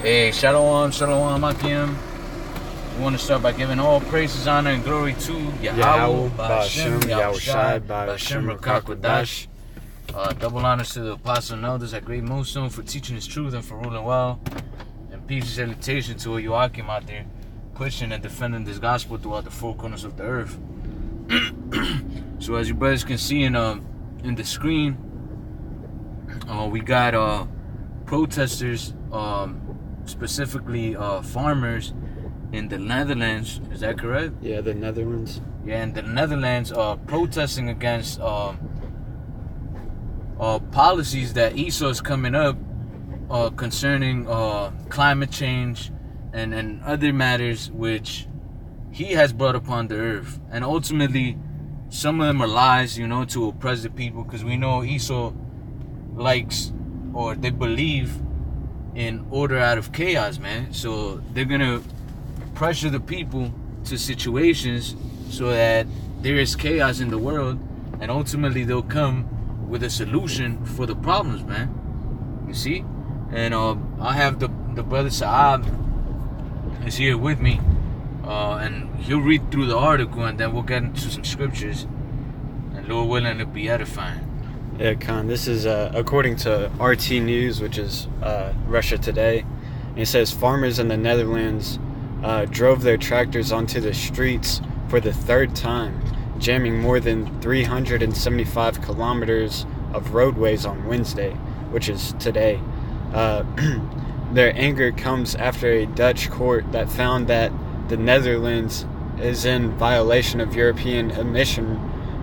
Hey, Shalom, Shalom, Akim. We want to start by giving all praises, honor, and glory to Yahweh, Ba'ashem, Yahushai, Ba'ashem, Rakakwadash. Double honors to the apostles and elders at Great Moonstone for teaching his truth and for ruling well. And peace and salutation to all you Akim out there, pushing and defending this gospel throughout the four corners of the earth. So as you brothers can see in the screen, we got protesters, specifically farmers in the Netherlands. Is that correct? Yeah, the Netherlands. Yeah, in the Netherlands, protesting against policies that Esau's coming up concerning climate change and other matters which he has brought upon the earth. And ultimately, some of them are lies, to oppress the people, because we know Esau likes, or they believe in order out of chaos, man. So they're gonna pressure the people to situations so that there is chaos in the world, and ultimately they'll come with a solution for the problems, man. You see? And I have the brother Saab is here with me, and he'll read through the article, and then we'll get into some scriptures, and Lord willing, it'll be edifying. Yeah, Khan, this is according to RT News, which is Russia Today. And it says farmers in the Netherlands drove their tractors onto the streets for the third time, jamming more than 375 kilometers of roadways on Wednesday, which is today. Their anger comes after a Dutch court that found that the Netherlands is in violation of European emission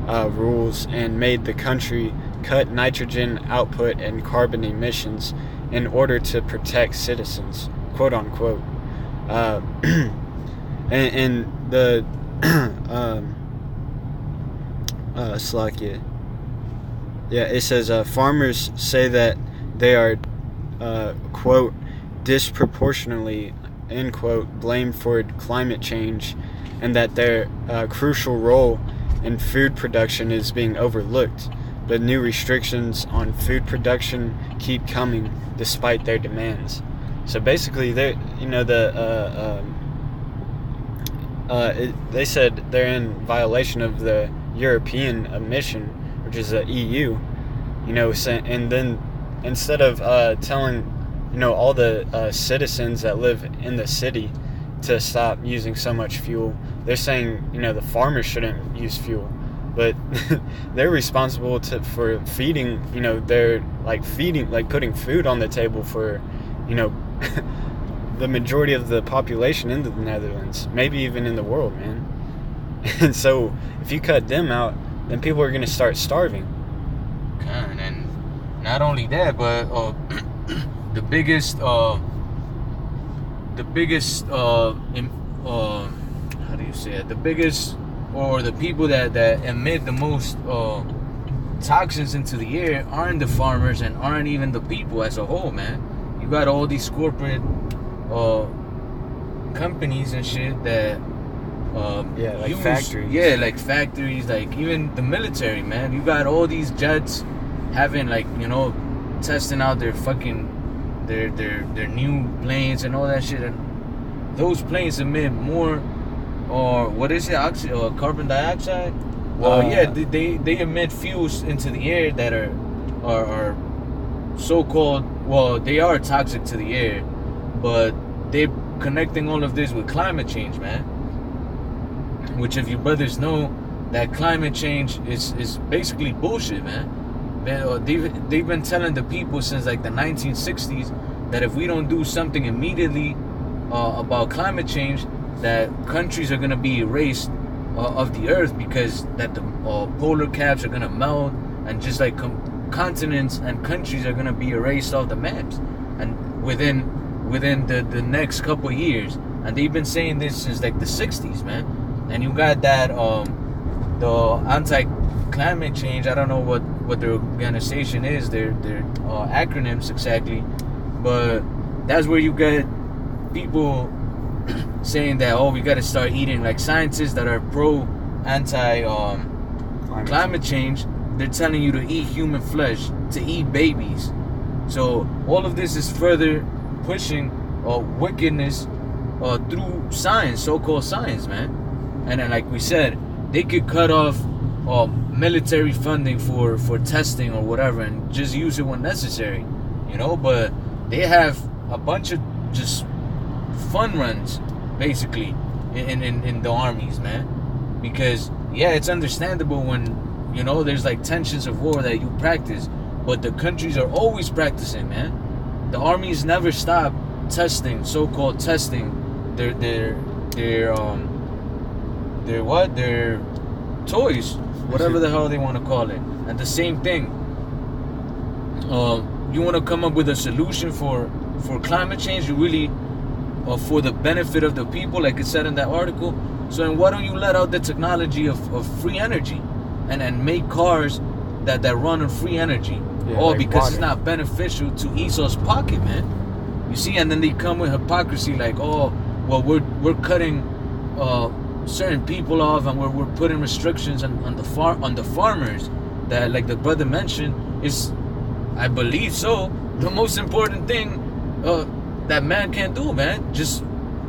rules and made the country cut nitrogen output and carbon emissions in order to protect citizens, quote unquote. And the Slovakia. Yeah, it says farmers say that they are quote disproportionately, end quote, blamed for climate change, and that their crucial role in food production is being overlooked. But new restrictions on food production keep coming despite their demands. So basically, they said they're in violation of the European emission, which is the EU. And then instead of telling all the citizens that live in the city to stop using so much fuel, they're saying the farmers shouldn't use fuel. But they're responsible for feeding, they're putting food on the table for, the majority of the population in the Netherlands, maybe even in the world, man. And so if you cut them out, then people are going to start starving. And not only that, but the biggest how do you say it? The biggest, or the people that emit the most toxins into the air aren't the farmers and aren't even the people as a whole, man. You got all these corporate companies and shit that factories. Yeah, like factories, like even the military, man. You got all these jets having testing out their fucking their new planes and all that shit, and those planes emit more, or what is it, carbon dioxide? Well, they emit fuels into the air that are so-called, well, they are toxic to the air, but they're connecting all of this with climate change, man. Which, if you brothers know, that climate change is basically bullshit, man. They've been telling the people since like the 1960s that if we don't do something immediately about climate change, that countries are going to be erased of the earth, because that the polar caps are going to melt, and just like continents and countries are going to be erased off the maps, and within the next couple of years. And they've been saying this since like the 60s, man. And you got that the anti-climate change, I don't know what their organization is, their acronyms exactly, but that's where you get people saying that, we got to start eating, like scientists that are pro climate change, they're telling you to eat human flesh, to eat babies. So all of this is further pushing wickedness through science, so-called science, man. And then, like we said, they could cut off military funding for testing or whatever and just use it when necessary, you know. But they have a bunch of just fun runs, basically, in the armies, man. Because, yeah, it's understandable when, you know, there's like tensions of war that you practice, but the countries are always practicing, man. The armies never stop testing, so-called testing, their toys, whatever the hell they want to call it. And the same thing, you want to come up with a solution for climate change, you really, for the benefit of the people, like it said in that article. So then why don't you let out the technology of free energy and make cars that run on free energy? Yeah, All like because water. it's not beneficial to Esau's pocket, man. You see, and then they come with hypocrisy like, oh, well, we're cutting certain people off, and we're putting restrictions on the farmers. That, like the brother mentioned, is, I believe so, the most important thing that man can do, man. Just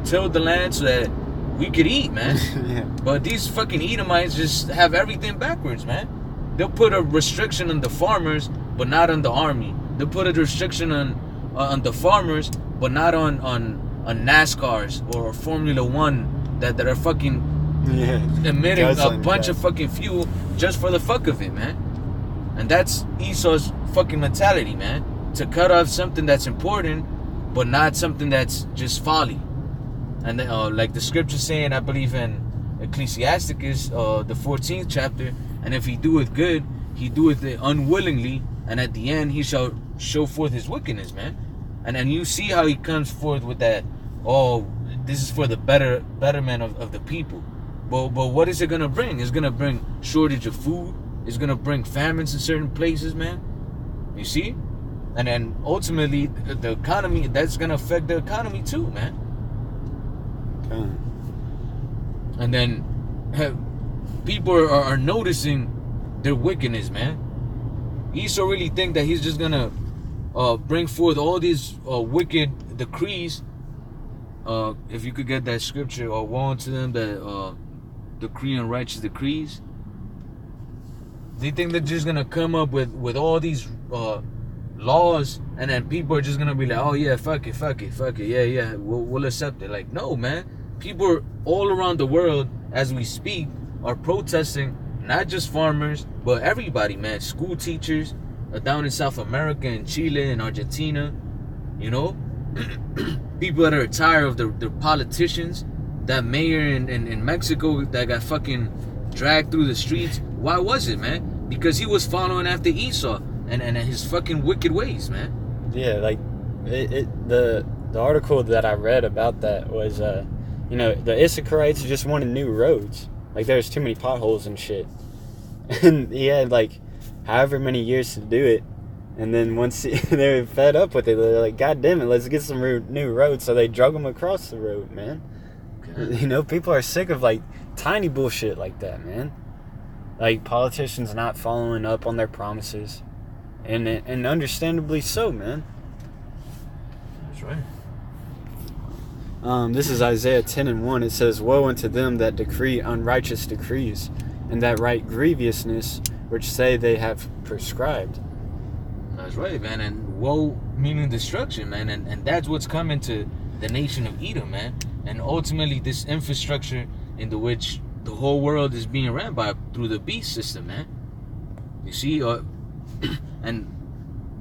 till the land so that we could eat, man. Yeah. But these fucking Edomites just have everything backwards, man. They'll put a restriction on the farmers, but not on the army. They'll put a restriction on the farmers, but not on NASCARs or Formula One that are fucking emitting Guzzling a bunch that. of fucking fuel just for the fuck of it, man. And that's Esau's fucking mentality, man. To cut off something that's important, but not something that's just folly. And then, like the scripture saying, I believe in Ecclesiasticus, the 14th chapter, and if he doeth good, he doeth it unwillingly, and at the end he shall show forth his wickedness, man. And then you see how he comes forth with that, oh, this is for the betterment of the people. But what is it gonna bring? It's gonna bring shortage of food. It's gonna bring famines in certain places, man. You see? And then ultimately the economy, that's gonna affect the economy too, man. Okay. And then people are noticing their wickedness, man. Esau really think that he's just gonna bring forth all these wicked decrees. If you could get that scripture, or woe unto them that decree unrighteous decrees. They think they're just gonna come up with all these laws, and then people are just gonna be like, oh yeah, fuck it, yeah, we'll accept it. Like, no, man. People all around the world, as we speak, are protesting. Not just farmers, but everybody, man. School teachers down in South America, in Chile, in Argentina, you know. People that are tired of their politicians. That mayor in Mexico that got fucking dragged through the streets. Why was it, man? Because he was following after Esau and his fucking wicked ways, man. Yeah, like the article that I read about that was you know, the Issacharites just wanted new roads. Like, there's too many potholes and shit. And he had like however many years to do it. And then once they were fed up with it, they're like, God damn it, let's get some new roads. So they drug them across the road, man. You know, people are sick of like tiny bullshit like that, man. Like politicians not following up on their promises. And understandably so, man. That's right. This is Isaiah 10:1. It says, woe unto them that decree unrighteous decrees, and that write grievousness, which say they have prescribed. That's right, man. And woe meaning destruction, man. And that's what's coming to the nation of Edom, man. And ultimately this infrastructure into which the whole world is being ran by through the beast system, man. You see, and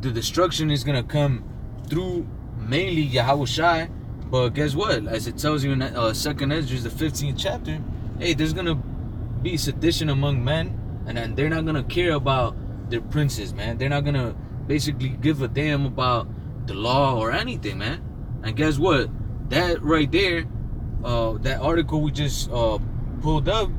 the destruction is gonna come through mainly Yahushai. But guess what? As it tells you in 2nd Esdras, the 15th chapter, hey, there's gonna be sedition among men, and they're not gonna care about their princes, man. They're not gonna basically give a damn about the law or anything, man. And guess what? That right there, that article we just pulled up,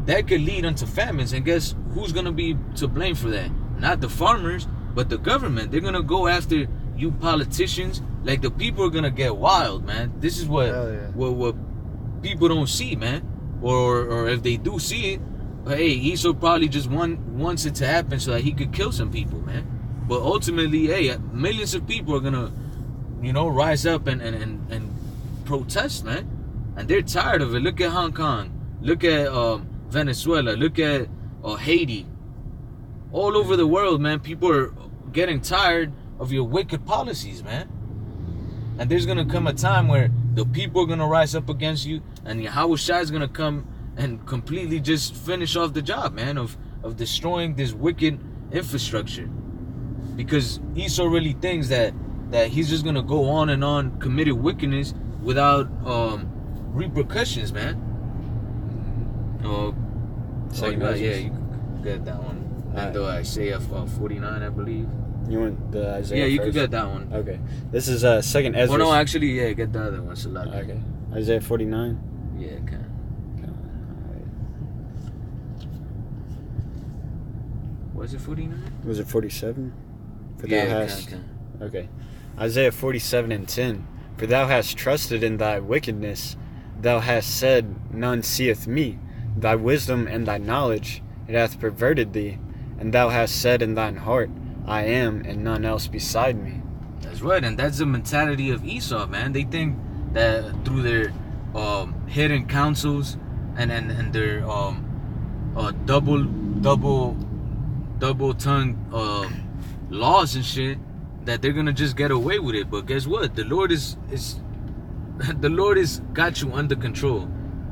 that could lead unto famines. And guess who's gonna be to blame for that? Not the farmers, but the government. They're gonna go after you politicians. Like, the people are gonna get wild, man. This is what people don't see, man. Or if they do see it, hey, Esau probably just wants it to happen so that he could kill some people, man. But ultimately, hey, millions of people are gonna rise up and protest, man. And they're tired of it. Look at Hong Kong. Look at Venezuela. Look at Haiti. All over the world, man, people are getting tired of your wicked policies, man. And there's gonna come a time where the people are gonna rise up against you, and Yahweh Shai is gonna come and completely just finish off the job, man, of destroying this wicked infrastructure. Because Esau really thinks that he's just gonna go on and on committing wickedness without repercussions, man. You can get that one. And the Isaiah 49, I believe. You want the Isaiah? Yeah, you first? could get that one. Okay. This is second Ezra. Oh no, actually, yeah, get the other one. Select. Okay. Isaiah 49. Yeah, can. Was it 49? Was it 47? For Yeah, can. Okay. Isaiah 47:10. For thou hast trusted in thy wickedness, thou hast said, none seeth me. Thy wisdom and thy knowledge, it hath perverted thee, and thou hast said in thine heart, I am, and none else beside me. That's right, and that's the mentality of Esau, man. They think that through their hidden counsels and their double tongue laws and shit, that they're gonna just get away with it. But guess what? The Lord is the Lord is got you under control,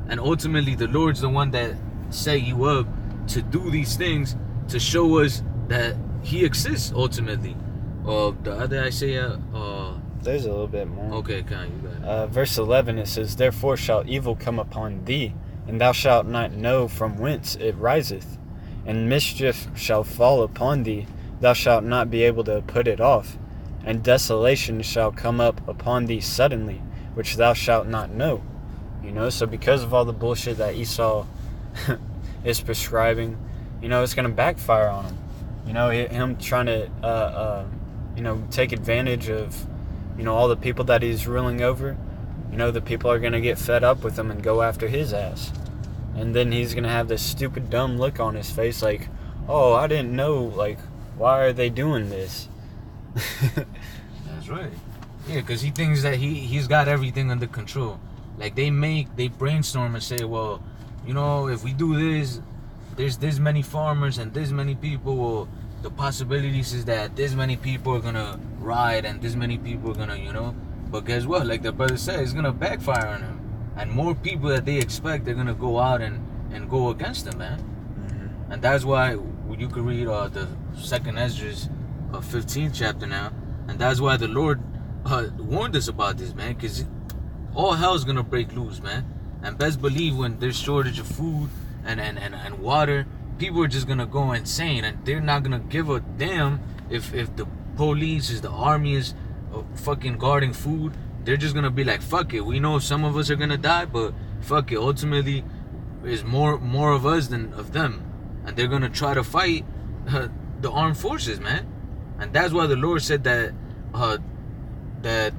and ultimately the Lord's the one that set you up to do these things to show us that He exists ultimately. The other Isaiah. There's a little bit more. Okay, you got it. Verse 11, it says, therefore shall evil come upon thee, and thou shalt not know from whence it riseth. And mischief shall fall upon thee, thou shalt not be able to put it off. And desolation shall come up upon thee suddenly, which thou shalt not know. So because of all the bullshit that Esau is prescribing, it's going to backfire on him. Him trying to, take advantage of, all the people that he's ruling over. The people are going to get fed up with him and go after his ass. And then he's going to have this stupid, dumb look on his face like, oh, I didn't know, like, why are they doing this? That's right. Yeah, because he thinks that he's got everything under control. Like, they brainstorm and say, well, if we do this, there's this many farmers and this many people. Well, the possibilities is that this many people are going to ride and this many people are going to, But guess what? Like the brother said, it's going to backfire on him. And more people that they expect, they're going to go out and go against them, man. Mm-hmm. And that's why you could read the second Ezra's 15th chapter now. And that's why the Lord warned us about this, man. Because all hell is going to break loose, man. And best believe when there's shortage of food and water, people are just going to go insane. And they're not going to give a damn if the police, is the army is fucking guarding food. They're just going to be like, fuck it. We know some of us are going to die, but fuck it. Ultimately, there's more of us than of them. And they're going to try to fight the armed forces, man. And that's why the Lord said that that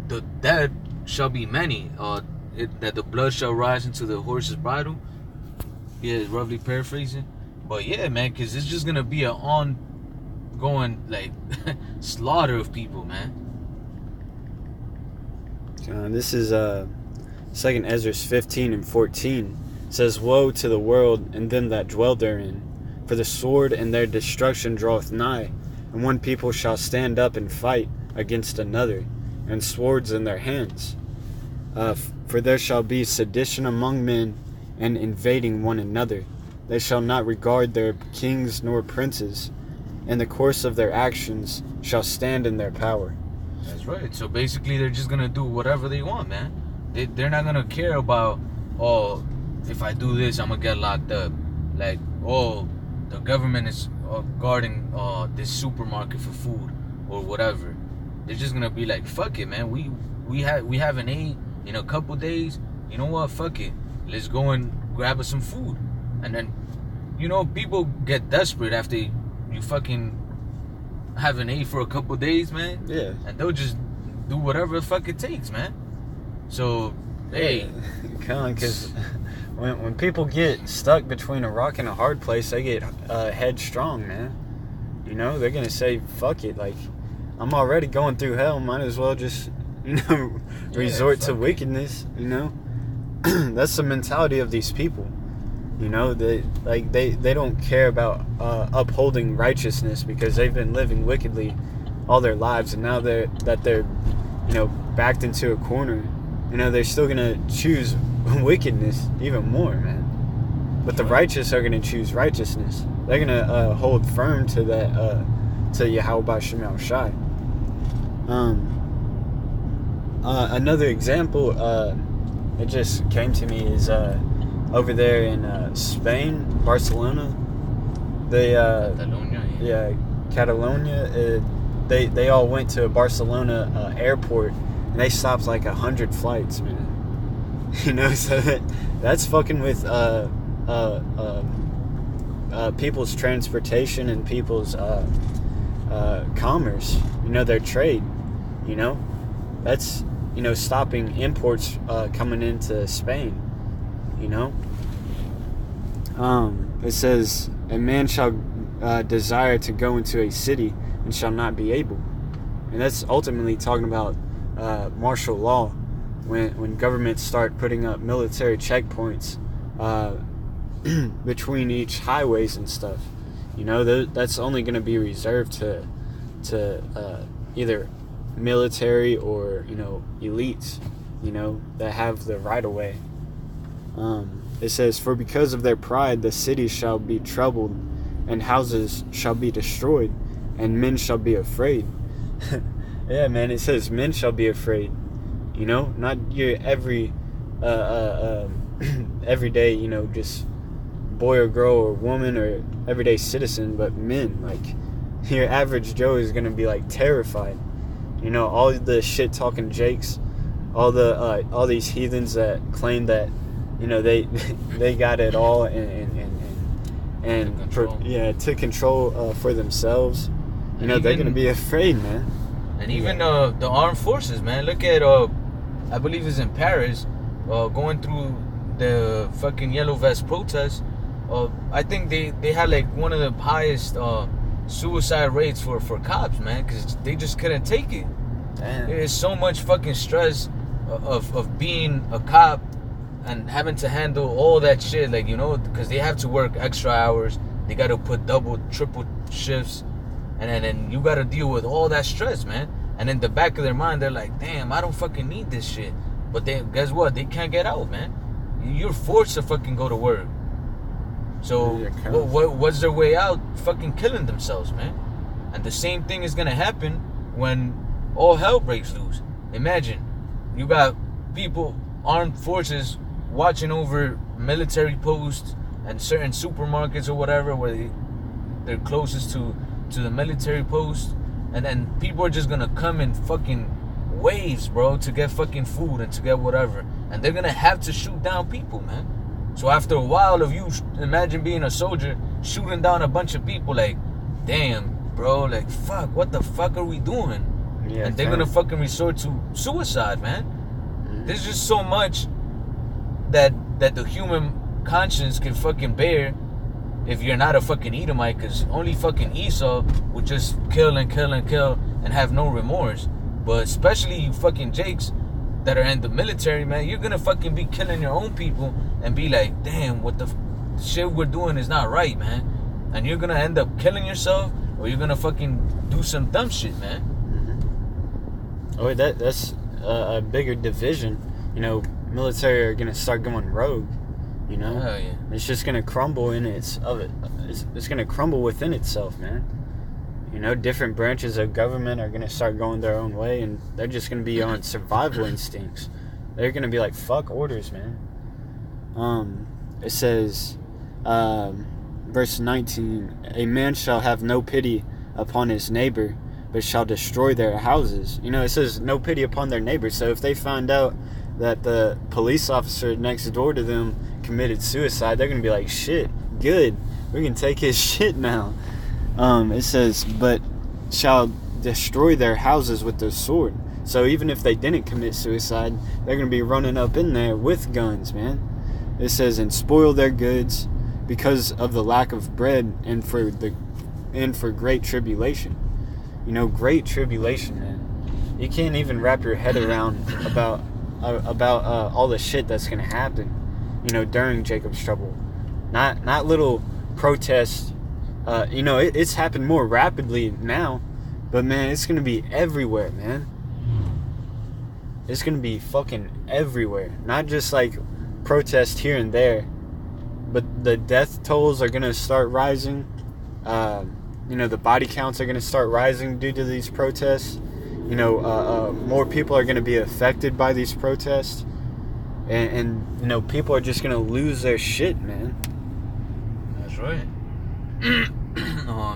the dead shall be many. That the blood shall rise into the horse's bridle. Yeah, roughly paraphrasing. But yeah, man, because it's just going to be an ongoing, like, slaughter of people, man. This is 2 Ezra 15:14. It says, woe to the world and them that dwell therein, for the sword and their destruction draweth nigh, and one people shall stand up and fight against another, and swords in their hands. For there shall be sedition among men, and invading one another. They shall not regard their kings nor princes, and the course of their actions shall stand in their power. That's right. So basically, they're just gonna do whatever they want, man. They're not gonna care about, oh, if I do this, I'm gonna get locked up. Like, oh, the government is guarding this supermarket for food or whatever. They're just gonna be like, fuck it, man. We haven't ate in a couple days. You know what? Fuck it. Let's go and grab us some food. And then, people get desperate after you fucking haven't ate for a couple days, man. Yeah. And they'll just do whatever the fuck it takes, man. So, hey. Kind of because when people get stuck between a rock and a hard place, they get headstrong, man. They're going to say, fuck it. Like, I'm already going through hell. Might as well just, resort to wickedness. That's the mentality of these people. They don't care about upholding righteousness because they've been living wickedly all their lives, and now they're backed into a corner. They're still gonna choose wickedness even more, man. But the righteous are gonna choose righteousness. They're gonna hold firm to that, to Yahweh Shemel Shai. Another example it just came to me is over there in Spain, Barcelona. Catalonia. They all went to Barcelona airport, and they stopped like 100 flights, man. So that's fucking with people's transportation and people's commerce. Their trade. That's stopping imports coming into Spain. It says, a man shall desire to go into a city and shall not be able. And that's ultimately talking about martial law, when governments start putting up military checkpoints between each highways and stuff. That's only going to be reserved to either military or elites that have the right of way. It says, for because of their pride the cities shall be troubled, and houses shall be destroyed, and men shall be afraid. Yeah, man, it says men shall be afraid. Not your everyday, just boy or girl or woman or everyday citizen, but men. Like, your average Joe is gonna be like terrified. All the shit talking Jakes, all these heathens that claim that they got it all and to control for themselves. They're gonna be afraid, man. And even the armed forces, man. Look at I believe it's in Paris, going through the fucking yellow vest protests. I think they had like one of the highest suicide rates for cops, man, because they just couldn't take it. Damn. There's so much fucking stress of being a cop and having to handle all that shit, like, because they have to work extra hours, they got to put double, triple shifts, and then you got to deal with all that stress, man. And in the back of their mind, they're like, damn, I don't fucking need this shit. But guess what? They can't get out, man. You're forced to fucking go to work. So what's their way out? Fucking killing themselves, man. And the same thing is gonna happen when all hell breaks loose. Imagine you got people, armed forces, watching over military posts and certain supermarkets or whatever where they're closest to the military post, and then people are just gonna come in fucking waves, bro, to get fucking food and to get whatever, and they're gonna have to shoot down people, man. So after a while of you, imagine being a soldier shooting down a bunch of people, like, damn, bro, like, fuck, what the fuck are we doing? Yeah, and they're gonna fucking resort to suicide, man. Mm-hmm. There's just so much that the human conscience can fucking bear if you're not a fucking Edomite, because only fucking Esau would just kill and kill and kill and have no remorse. But especially you fucking Jakes that are in the military, man, you're gonna fucking be killing your own people and be like, damn, what the shit we're doing is not right, man. And you're gonna end up killing yourself, or you're gonna fucking do some dumb shit, man. Mm-hmm. Oh, that's a bigger division. Military are gonna start going rogue. Oh, yeah. It's just gonna crumble it's gonna crumble within itself, man. Different branches of government are gonna start going their own way, and they're just gonna be on survival instincts. They're gonna be like, fuck orders, man. It says, verse 19, a man shall have no pity upon his neighbor, but shall destroy their houses. It says no pity upon their neighbor. So if they find out that the police officer next door to them committed suicide, they're gonna be like, shit, good, we can take his shit now. It says, but shall destroy their houses with the sword. So even if they didn't commit suicide, they're gonna be running up in there with guns, man. It says, and spoil their goods because of the lack of bread and for great tribulation. great tribulation, man. You can't even wrap your head around about all the shit that's gonna happen, during Jacob's trouble. Not little protests. It's happened more rapidly now, but man, it's gonna be everywhere, man. It's gonna be fucking everywhere. Not just like protests here and there, but the death tolls are gonna start rising. The body counts are gonna start rising due to these protests. More people are gonna be affected by these protests, and people are just gonna lose their shit, man. That's right.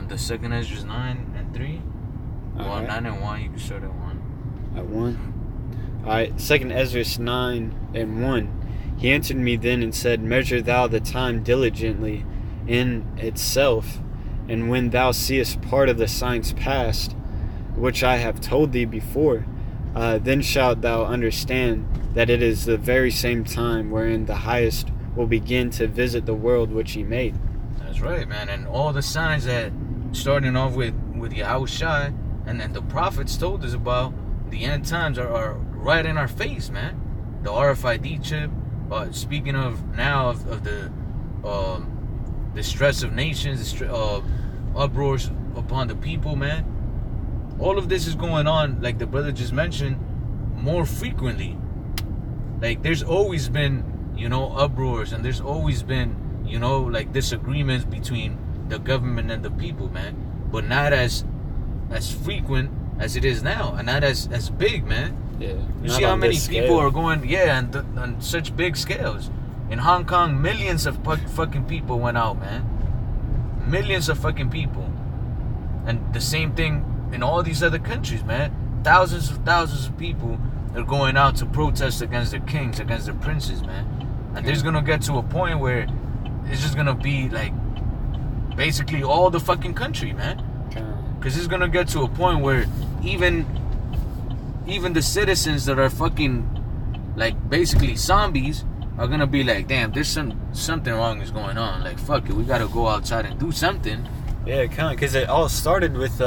The second Ezra's 9:3. Well, 9:1. You can start at 1. At 1. Alright, second Ezra's 9:1. He answered me then and said, Measure thou the time diligently in itself, and when thou seest part of the signs past, which I have told thee before, then shalt thou understand that it is the very same time wherein the Highest will begin to visit the world which he made. That's right, man. And all the signs that, starting off with Yahushua, and then the prophets told us about, the end times are right in our face, man. The RFID chip, speaking of now of the stress of nations, uproars upon the people, man. All of this is going on, like the brother just mentioned, more frequently. Like there's always been, uproars, and there's always been, like disagreements between the government and the people, man. But not as frequent as it is now, and not as big, man. Yeah. You see how many people are going, on such big scales. In Hong Kong, millions of fucking people went out, man. Millions of fucking people. And the same thing in all these other countries, man. Thousands of people are going out to protest against their kings, against their princes, man. And there's gonna get to a point where it's just gonna be like basically all the fucking country, man. Because it's gonna get to a point where even the citizens that are fucking like basically zombies are gonna be like, damn, there's something wrong is going on. Like, fuck it, we gotta go outside and do something. Yeah, kind of, because it all started with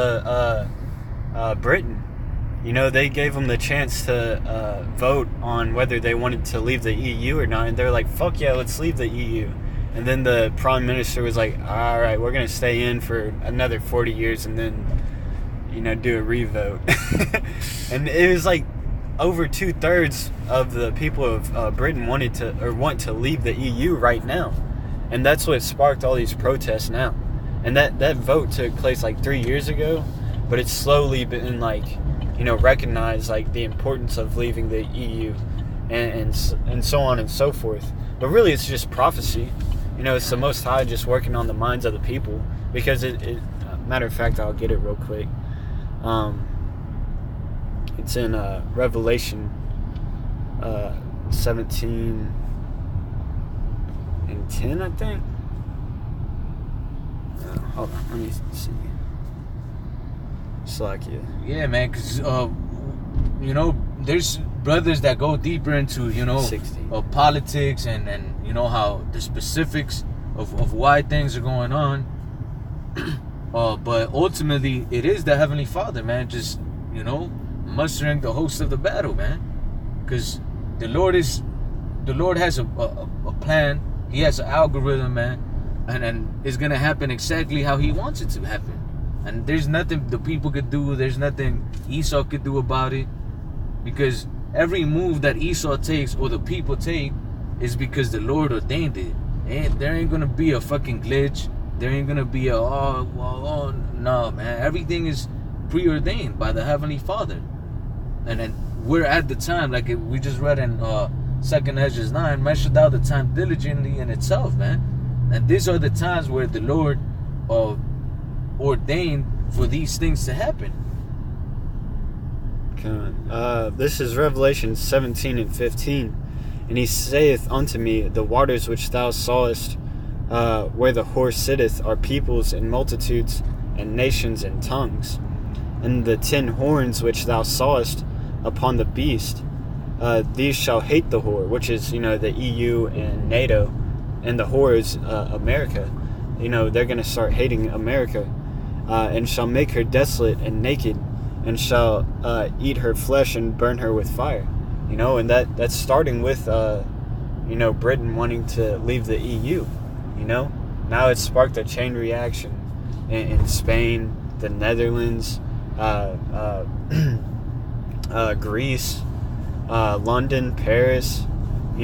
Britain. They gave them the chance to vote on whether they wanted to leave the EU or not, and they're like, fuck yeah, let's leave the EU. And then the prime minister was like, all right, we're gonna stay in for another 40 years and then do a revote. And it was like over 2/3 of the people of Britain want to leave the EU right now, and that's what sparked all these protests now. And that vote took place like 3 years ago, but it's slowly been like recognized, like the importance of leaving the EU and so on and so forth. But really it's just prophecy. It's the Most High just working on the minds of the people, because it matter of fact, I'll get it real quick. It's in Revelation 17:10, I think. Hold on, let me see. Slack you. Yeah, man, because there's brothers that go deeper into politics and how the specifics of why things are going on. But ultimately, it is the Heavenly Father, man, just mustering the host of the battle, man. Because the Lord has a plan. He has an algorithm, man, and it's gonna happen exactly how He wants it to happen. And there's nothing the people could do. There's nothing Esau could do about it, because every move that Esau takes or the people take is because the Lord ordained it. And there ain't gonna be a fucking glitch. There ain't gonna be no, man. Everything is preordained by the Heavenly Father. And then we're at the time, like we just read in 2nd Ezra 9, measure thou the time diligently in itself, man. And these are the times where the Lord ordained for these things to happen. This is Revelation 17:15. And he saith unto me, the waters which thou sawest where the horse sitteth are peoples and multitudes and nations and tongues. And the 10 horns which thou sawest upon the beast, these shall hate the whore, which is, the EU and NATO, and the whore is America. They're going to start hating America. and shall make her desolate and naked, and shall eat her flesh and burn her with fire. And that's starting with Britain wanting to leave the EU. Now it's sparked a chain reaction in Spain, the Netherlands, Greece, London, Paris,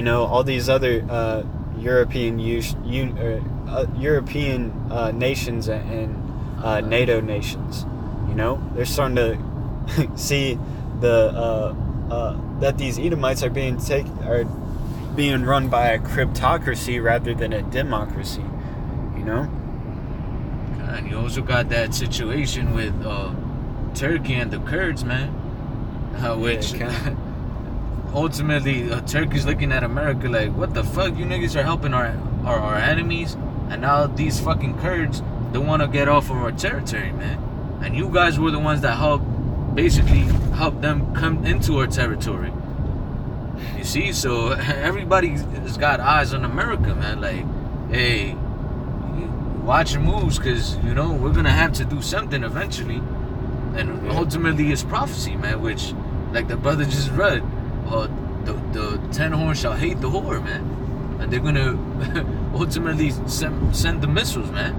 all these other European nations and NATO nations. They're starting to see that these Edomites are being run by a cryptocracy rather than a democracy. And you also got that situation with Turkey and the Kurds, man. Which ultimately Turkey's looking at America like, what the fuck? You niggas are helping our enemies, and now these fucking Kurds, they want to get off of our territory, man. And you guys were the ones that basically helped them come into our territory. You see, so everybody has got eyes on America, man. Like, hey, watch your moves, because we're gonna have to do something eventually. And ultimately it's prophecy, man, which, like the brother just read, the 10 horns shall hate the whore, man, and they're gonna ultimately send the missiles, man.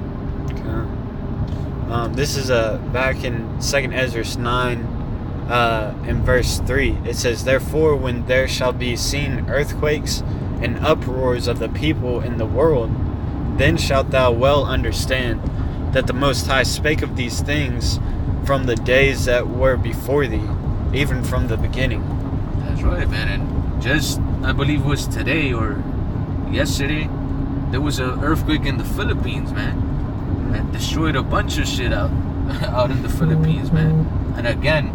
Okay. This is back in 2nd Ezra 9 in verse 3. It says, therefore when there shall be seen earthquakes and uproars of the people in the world, then shalt thou well understand that the Most High spake of these things from the days that were before thee, even from the beginning. That's right, man. And just, I believe it was today or yesterday, there was an earthquake in the Philippines, man. That destroyed a bunch of shit out in the Philippines, man. And again,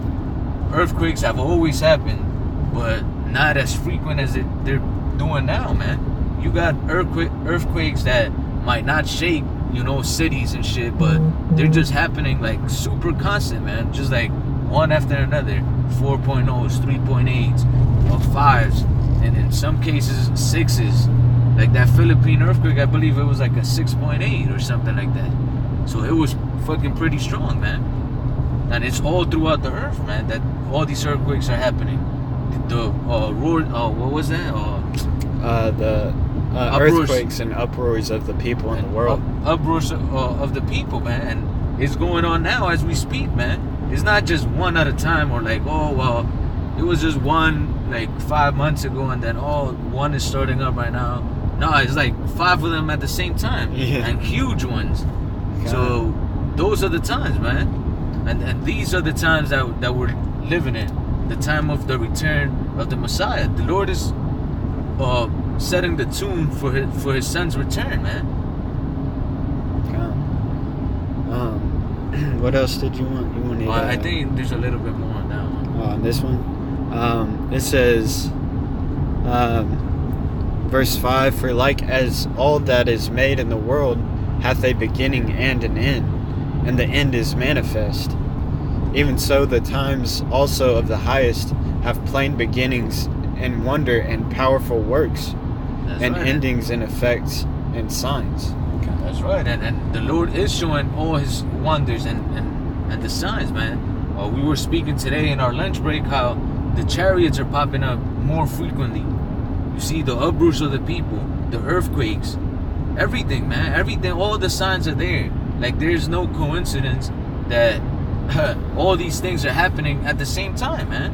earthquakes have always happened, but not as frequent as they're doing now, man. You got earthquakes that might not shake, cities and shit, but they're just happening like super constant, man. Just like one after another, 4.0s, 3.8s, or 5s, and in some cases 6s. Like that Philippine earthquake, I believe it was like a 6.8 or something like that. So it was fucking pretty strong, man. And it's all throughout the earth, man, that all these earthquakes are happening. The roar, what was that? Earthquakes and uproars of the people in the world. Uproars of the people, man. And it's going on now as we speak, man. It's not just one at a time, or like, oh, well, it was just one like 5 months ago, and then, one is starting up right now. No, it's like 5 of them at the same time. Yeah. And huge ones. God. So those are the times, man. And these are the times that we're living in. The time of the return of the Messiah. The Lord is setting the tune for his son's return, man. What else did you want? You wanted? I think there's a little bit more on that one. On this one, it says, verse 5: for like as all that is made in the world hath a beginning and an end, and the end is manifest. Even so the times also of the highest have plain beginnings and wonder and powerful works. That's and right. Endings and effects and signs. Okay. That's right. And the Lord is showing all his wonders and the signs, man. We were speaking today in our lunch break how the chariots are popping up more frequently. You see the uproars of the people, the earthquakes, everything, man. Everything, all the signs are there. Like, there's no coincidence that all these things are happening at the same time, man.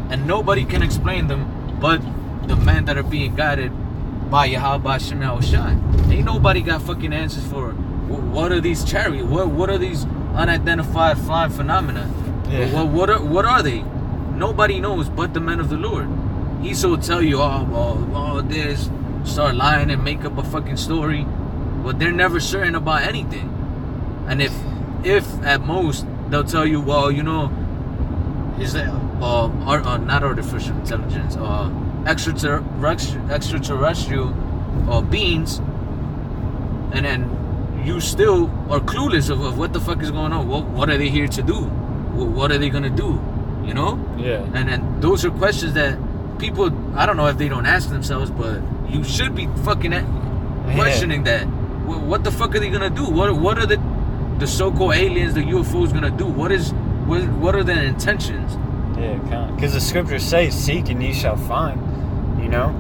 And nobody can explain them but the men that are being guided by Yahweh Shem Yahushai. Ain't nobody got fucking answers for what are these chariots? What are these unidentified flying phenomena? Yeah. What are they? Nobody knows but the men of the Lord. Esau will tell you, this, start lying and make up a fucking story, but they're never certain about anything. And if at most they'll tell you, is that not artificial intelligence, extraterrestrial beings, and then you still are clueless of what the fuck is going on. What are they here to do? What are they gonna do? Yeah. And then those are questions that people, I don't know if they don't ask themselves, but you should be fucking questioning that. What the fuck are they gonna do? What are the so-called aliens, the UFOs gonna do? What are their intentions? Yeah, because the scriptures say, "Seek and ye shall find." You know,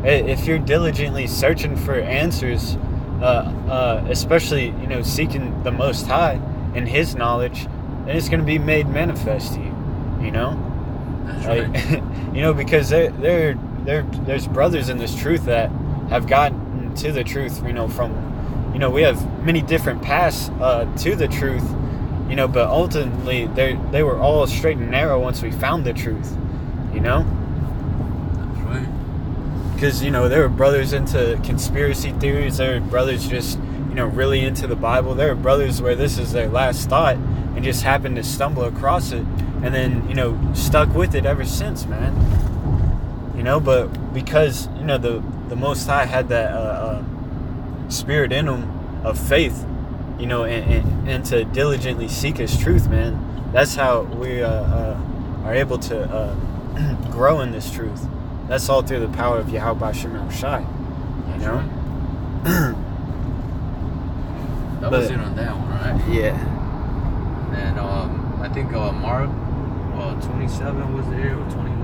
if you're diligently searching for answers, especially seeking the Most High and His knowledge, then it's going to be made manifest to you. You know, That's right. Because there's brothers in this truth that have gotten to the truth. From we have many different paths to the truth. But ultimately they were all straight and narrow once we found the truth. That's right. Because there were brothers into conspiracy theories. There were brothers just really into the Bible. There were brothers where this is their last thought and just happened to stumble across it and then stuck with it ever since, man. But because the Most High had that spirit in them of faith, and to diligently seek His truth, man. That's how we are able to grow in this truth. That's all through the power of Yahweh Shem Shai. Right. That was it on that one, right? Yeah. And I think Mark 27 was there, or 21.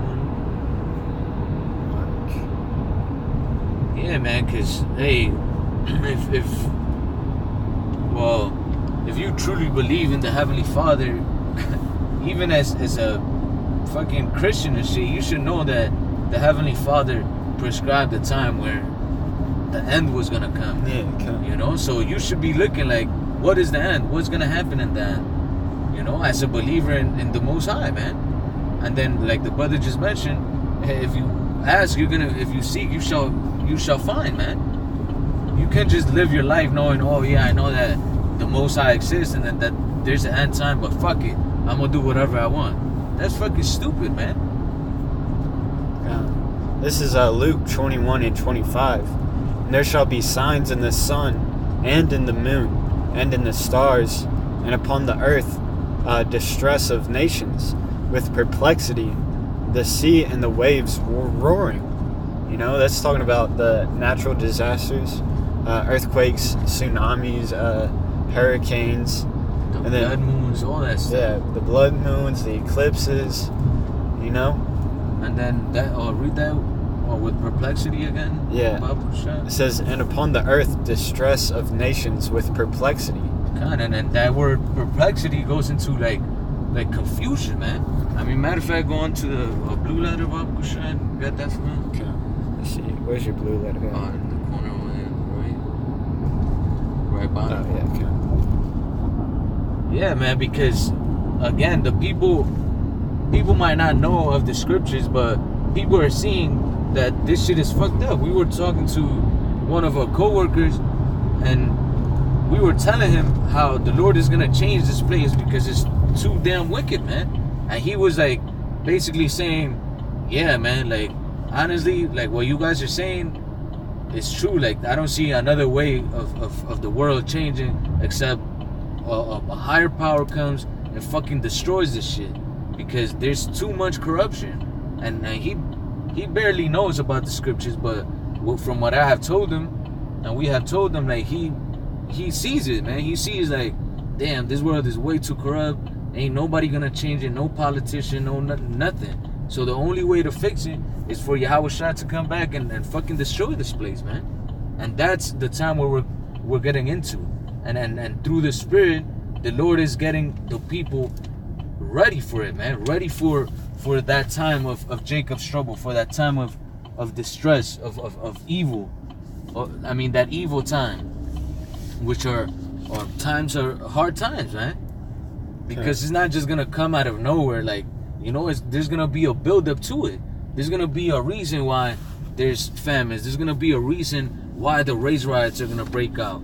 Yeah, man. Because hey, if you truly believe in the Heavenly Father, even as a fucking Christian and shit, you should know that the Heavenly Father prescribed a time where the end was gonna come. Yeah, so you should be looking like, what is the end? What's gonna happen in the end? As a believer in the Most High, man. And then, like the brother just mentioned, if you ask, if you seek, you shall find, man. You can't just live your life knowing, oh yeah, I know that the Most High exists and that there's an end time, but fuck it, I'm gonna do whatever I want. That's fucking stupid, man. This is Luke 21 and 25. And there shall be signs in the sun, and in the moon, and in the stars, and upon the earth distress of nations, with perplexity, the sea and the waves roaring. That's talking about the natural disasters, earthquakes, tsunamis, hurricanes, and then blood moons, all that stuff. Yeah, the blood moons, the eclipses, And then read that with perplexity again. Yeah. It says, and upon the earth distress of nations with perplexity. And that word perplexity goes into like confusion, man. I mean, matter of fact, go on to the blue letter of Prophecied. Got that for me? Okay. Let's see. Where's your blue letter? In the corner over there, right bottom. Oh, yeah, okay. Yeah, man, because again, the people might not know of the scriptures, but people are seeing that this shit is fucked up. We were talking to one of our co-workers, and we were telling him how the Lord is gonna change this place because it's too damn wicked, man. And he was like basically saying, yeah, man, like honestly, like what you guys are saying is true. Like I don't see another way of the world changing except a higher power comes and fucking destroys this shit, because there's too much corruption. And he barely knows about the scriptures, but from what I have told him, and we have told him, like he sees it, man. He sees like, damn, this world is way too corrupt. Ain't nobody gonna change it. No politician, no nothing. So the only way to fix it is for Yahweh Shai to come back and fucking destroy this place, man. And that's the time where we're getting into. And through the Spirit, the Lord is getting the people ready for it, man. Ready for that time of Jacob's trouble, for that time of distress, of evil. I mean, that evil time, which are hard times, man. Because it's not just gonna come out of nowhere. Like, there's gonna be a build up to it. There's gonna be a reason why there's famines. There's gonna be a reason why the race riots are gonna break out.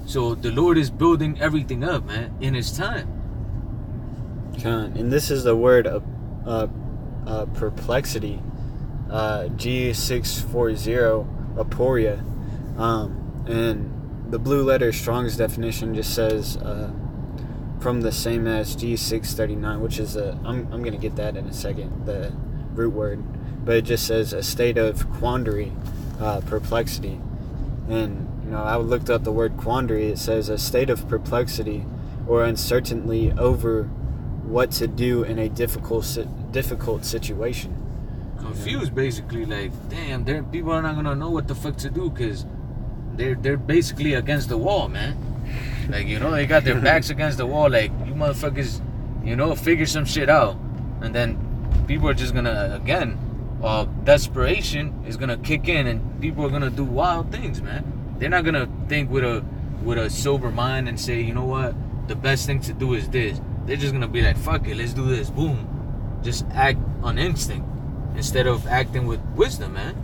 So the Lord is building everything up, man, in His time. And this is the word perplexity, G640 aporia, and the blue letter Strong's definition just says from the same as G639, which is I'm gonna get that in a second, the root word, but it just says a state of quandary, perplexity. And I looked up the word quandary. It says a state of perplexity or uncertainty over what to do in a difficult situation. Confused, basically. Like, damn, people are not gonna know what the fuck to do because they're basically against the wall, man. Like, they got their backs against the wall. Like, you motherfuckers, figure some shit out, and then people are just gonna again, desperation is gonna kick in, and people are gonna do wild things, man. They're not gonna think with a sober mind and say, you know what, the best thing to do is this. They're just gonna be like, fuck it, let's do this. Boom, just act on instinct instead of acting with wisdom, man.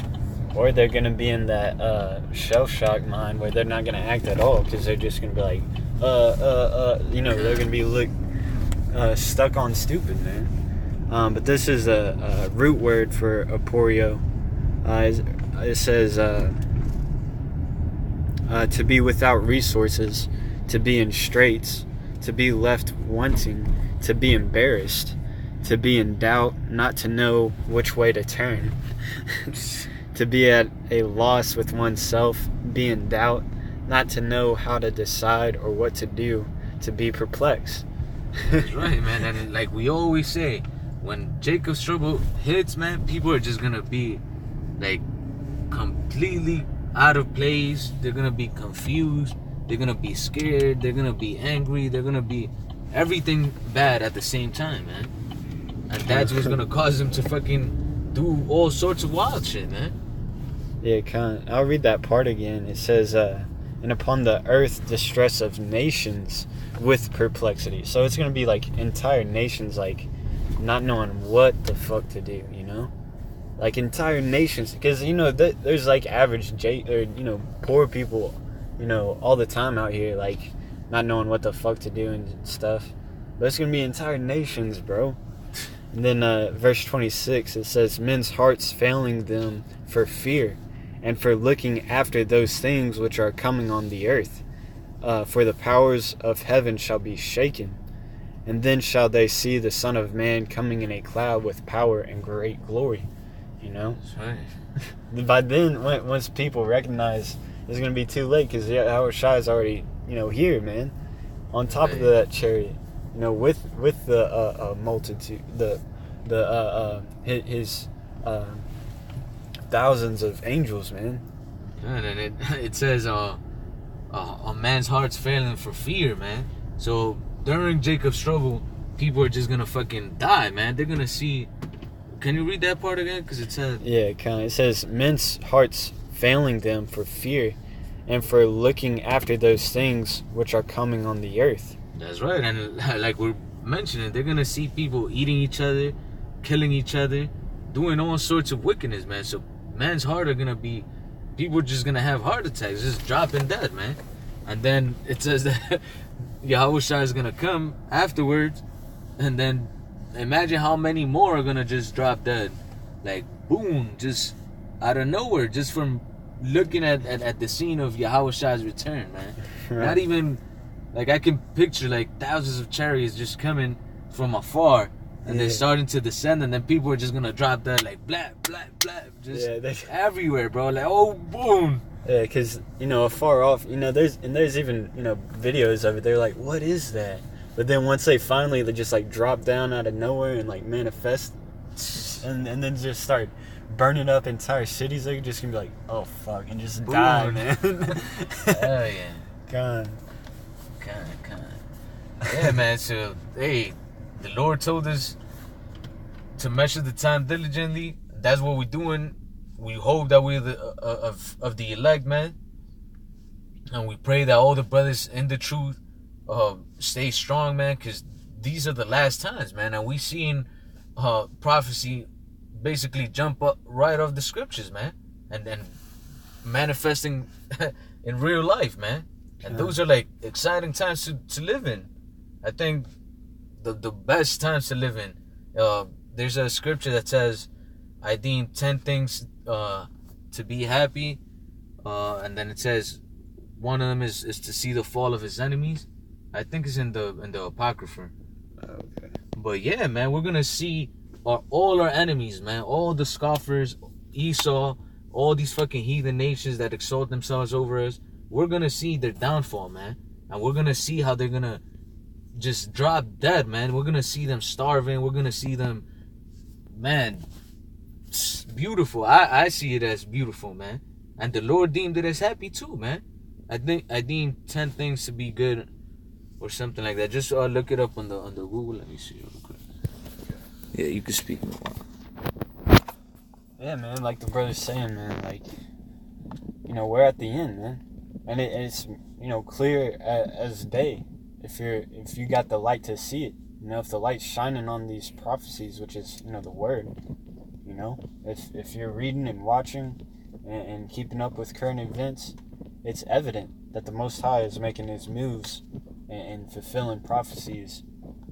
Or they're gonna be in that shell shock mind where they're not gonna act at all because they're just gonna be like, they're gonna be stuck on stupid, man. But this is a root word for aporio. It says to be without resources, to be in straits, to be left wanting, to be embarrassed, to be in doubt, not to know which way to turn. To be at a loss with oneself, be in doubt, not to know how to decide or what to do, to be perplexed. That's right, man. And like we always say, when Jacob's trouble hits, man, people are just gonna be like completely out of place. They're gonna be confused. They're gonna be scared. They're gonna be angry. They're gonna be everything bad at the same time, man. And that's what's gonna cause them to fucking do all sorts of wild shit, man. Yeah, I'll read that part again. It says, and upon the earth distress of nations with perplexity. So it's going to be like entire nations, like not knowing what the fuck to do, like entire nations. Because, there's like average, poor people, all the time out here, like not knowing what the fuck to do and stuff. But it's going to be entire nations, bro. And then verse 26, it says, men's hearts failing them for fear and for looking after those things which are coming on the earth. For the powers of heaven shall be shaken. And then shall they see the Son of Man coming in a cloud with power and great glory. That's right. By then, once people recognize, it's going to be too late because Howard Shai is already, here, man. On top of that chariot. With the multitude, his thousands of angels, man. And it says, a man's heart's failing for fear, man. So during Jacob's trouble, people are just gonna fucking die, man. They're gonna see. Can you read that part again? Because it says. Yeah, kind of. It says, men's hearts failing them for fear, and for looking after those things which are coming on the earth. That's right, and like we're mentioning, they're gonna see people eating each other, killing each other, doing all sorts of wickedness, man. So man's heart are gonna be, people are just gonna have heart attacks, just dropping dead, man. And then it says that Yahweh Shai is gonna come afterwards, and then imagine how many more are gonna just drop dead, like boom, just out of nowhere, just from looking at the scene of Yahweh Shai's return, man. Right. Not even. Like, I can picture, like, thousands of chariots just coming from afar, and they're starting to descend, and then people are just gonna drop that, like, blap, blap, blap, just everywhere, bro. Like, oh, boom. Yeah, because, afar off, there's even, videos of it. They're like, what is that? But then once they just, like, drop down out of nowhere and, like, manifest, and then just start burning up entire cities, they're just gonna be like, oh, fuck, and just die, man. Hell yeah. God. Kind. Yeah, man. So, hey, the Lord told us to measure the time diligently. That's what we're doing. We hope that we're of the elect, man. And we pray that all the brothers in the truth stay strong, man, because these are the last times, man. And we seeing prophecy basically jump up right off the scriptures, man, and manifesting in real life, man. And those are like exciting times to live in. I think the best times to live in. There's a scripture that says, I deem 10 things to be happy. And then it says one of them is to see the fall of his enemies. I think it's in the Apocrypha. Okay. But yeah, man, we're gonna see all our enemies, man. All the scoffers, Esau, all these fucking heathen nations that exalt themselves over us. We're gonna see their downfall, man, and we're gonna see how they're gonna just drop dead, man. We're gonna see them starving. We're gonna see them, man. It's beautiful. I see it as beautiful, man. And the Lord deemed it as happy too, man. I deem 10 things to be good, or something like that. Just look it up on the Google. Let me see real quick. Yeah, you can speak. Yeah, man. Like the brother's saying, man. Like, you know, we're at the end, man, and it's, you know, clear as day. If you got the light to see it, you know, if the light's shining on these prophecies, which is, you know, the word, you know, if you're reading and watching and keeping up with current events, it's evident that the Most High is making his moves and fulfilling prophecies,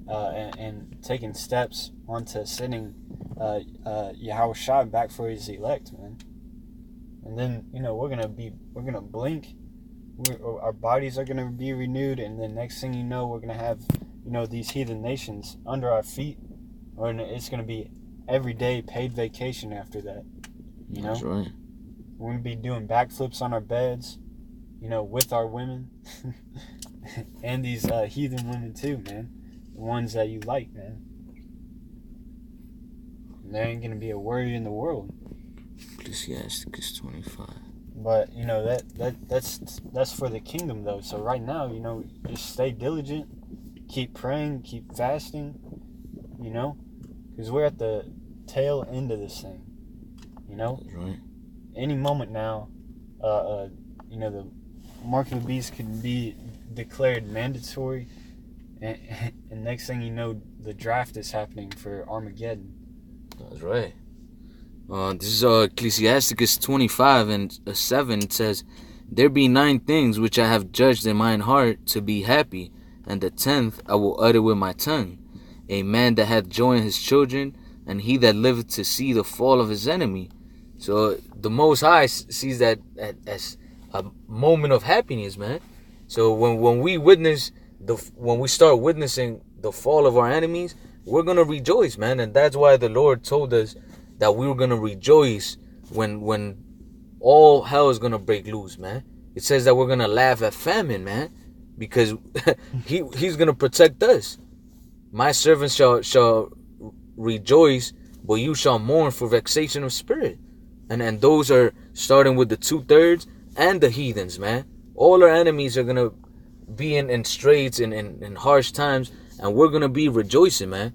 and taking steps onto sending Yahushua back for his elect, man. And then, you know, we're gonna blink. Our bodies are gonna be renewed, and then next thing you know, we're gonna have, you know, these heathen nations under our feet, or it's gonna be everyday paid vacation after that. You know, that's right. We're gonna be doing backflips on our beds, you know, with our women, and these heathen women too, man. The ones that you like, man. And there ain't gonna be a worry in the world. Ecclesiasticus 25. But, you know, that's for the kingdom, though. So right now, you know, just stay diligent, keep praying, keep fasting, you know, because we're at the tail end of this thing, you know. That's right. Any moment now, you know, the mark of the beast could be declared mandatory, and next thing you know, the draft is happening for Armageddon. That's right. This is Ecclesiasticus 25 and 7. It says, "There be 9 things which I have judged in mine heart to be happy, and the 10th I will utter with my tongue. A man that hath joy in his children, and he that liveth to see the fall of his enemy." So the Most High sees that as a moment of happiness, man. So when we start witnessing the fall of our enemies, we're gonna rejoice, man. And that's why the Lord told us that we were gonna rejoice when all hell is gonna break loose, man. It says that we're gonna laugh at famine, man, because he's gonna protect us. My servants shall rejoice, but you shall mourn for vexation of spirit. And those are starting with the 2/3 and the heathens, man. All our enemies are gonna be in straits and in harsh times, and we're gonna be rejoicing, man,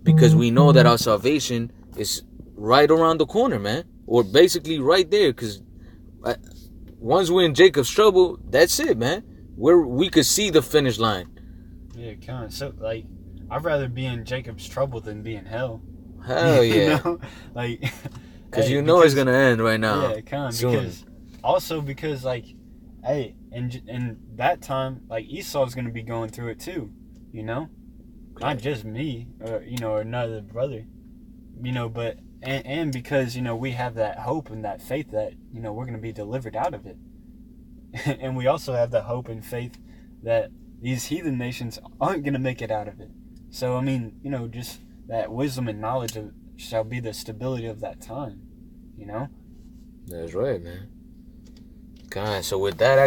because we know that our salvation is right around the corner, man, or basically right there. Because once we're in Jacob's trouble, that's it, man. We could see the finish line. Yeah, kind of. So, like, I'd rather be in Jacob's trouble than be in hell. Hell yeah. You know? Like, because you know it's gonna end right now. Yeah, kind of. Because like, hey, in that time, like, Esau's gonna be going through it too. You know, not just me, or, you know, or another brother. You know, but and because, you know, we have that hope and that faith that, you know, we're gonna be delivered out of it. And we also have the hope and faith that these heathen nations aren't gonna make it out of it. So, I mean, you know, just that wisdom and knowledge shall be the stability of that time, you know? That's right, man. God, so with that,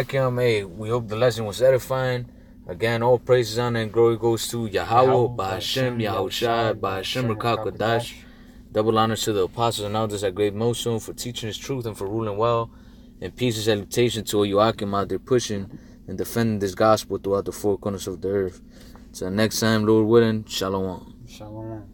we hope the lesson was edifying. Again, all praises, honor, and glory goes to Yahweh, Ba'Hashem, Yahushua, Ba'Hashem, Rakakadash. Double honors to the apostles and elders at Great Mosul for teaching his truth and for ruling well. And peace and salutation to all you Akim out there pushing and defending this gospel throughout the 4 corners of the earth. Till next time, Lord willing, Shalom. Shalom.